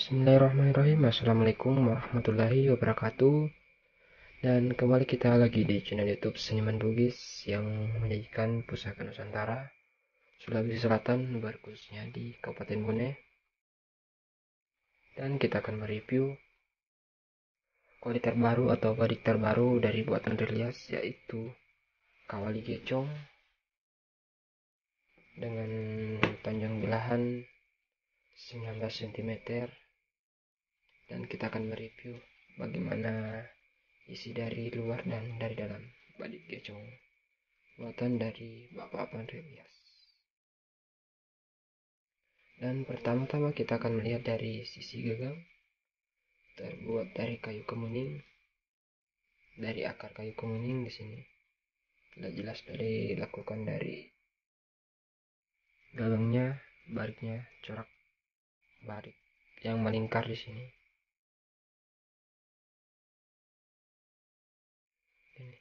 Bismillahirrahmanirrahim. Assalamualaikum warahmatullahi wabarakatuh. Dan kembali kita lagi di channel YouTube Seniman Bugis yang menyajikan pusaka Nusantara Sulawesi Selatan, khususnya di Kabupaten Bone. Dan kita akan mereview kualitas terbaru atau badik terbaru dari buatan Rilyas, yaitu Kawali Gecong dengan panjang bilahan 19 cm. Dan kita akan mereview bagaimana isi dari luar dan dari dalam badik gecong buatan dari Bapak Apaan Rilyas. Dan pertama-tama kita akan melihat dari sisi gagang, terbuat dari kayu kemuning, dari akar kayu kemuning di sini. Tidak jelas dilakukan dari gagangnya, bariknya, corak barik yang melingkar di sini. Ini.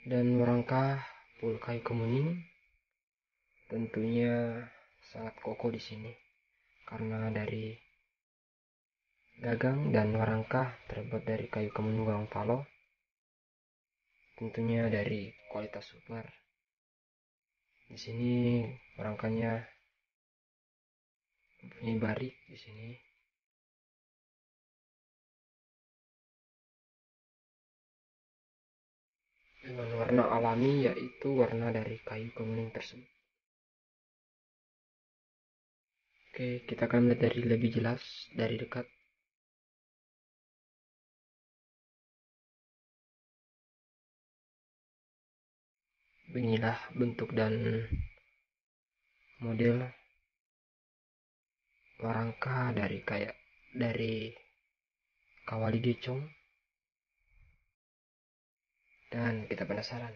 Dan merangkah pul kayu kemuning tentunya sangat kokoh di sini karena dari gagang dan warangkah terbuat dari kayu kemuning Gorontalo, tentunya dari kualitas super. Di sini warangkanya mempunyai barik di sini. Dengan warna alami, yaitu warna dari kayu kemuning tersebut. Oke, kita akan melihat dari lebih jelas dari dekat. Beginilah bentuk dan model warangka dari Kawali Gecong. Dan kita penasaran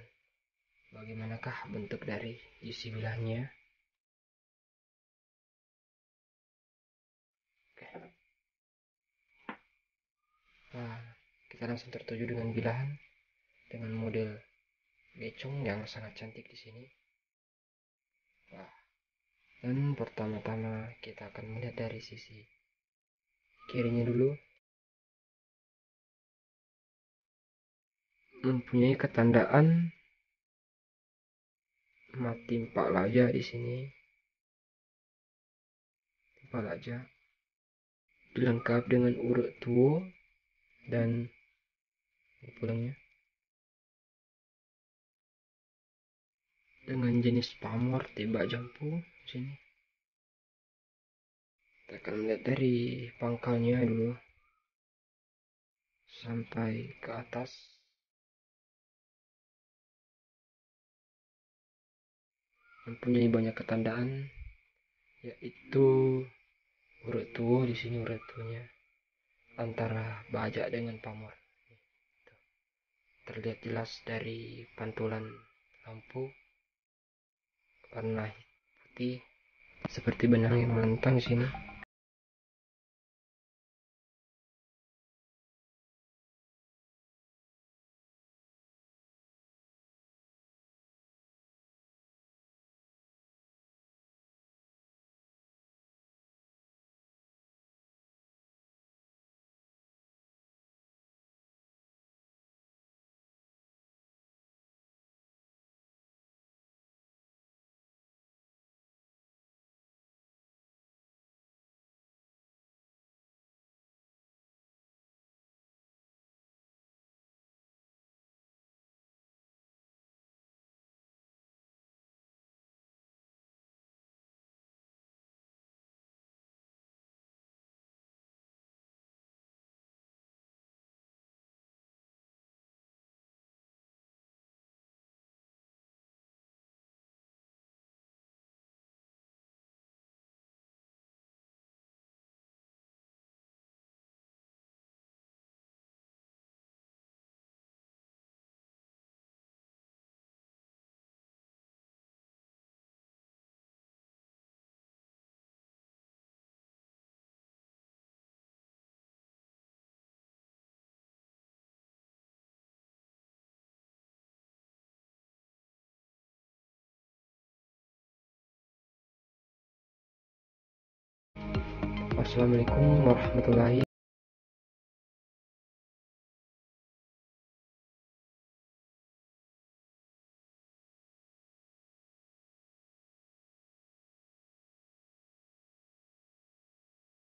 bagaimanakah bentuk dari isi bilahnya. Oke. Nah, kita langsung tertuju dengan bilahan dengan model gecong yang sangat cantik di sini. Wah. Dan pertama-tama kita akan melihat dari sisi kirinya dulu. Mempunyai ketandaan mati empat laja di sini. Empat laja dilengkapi dengan urut tuo dan pulangnya dengan jenis pamor tiba jampu di sini. Kita akan melihat dari pangkalnya dulu sampai ke atas. Mempunyai banyak ketandaan, yaitu urut tuo di sini, urut tuonya antara bajak dengan pamor. Terlihat jelas dari pantulan lampu warna putih seperti benang yang melentang di sini. Wassalamualaikum warahmatullahi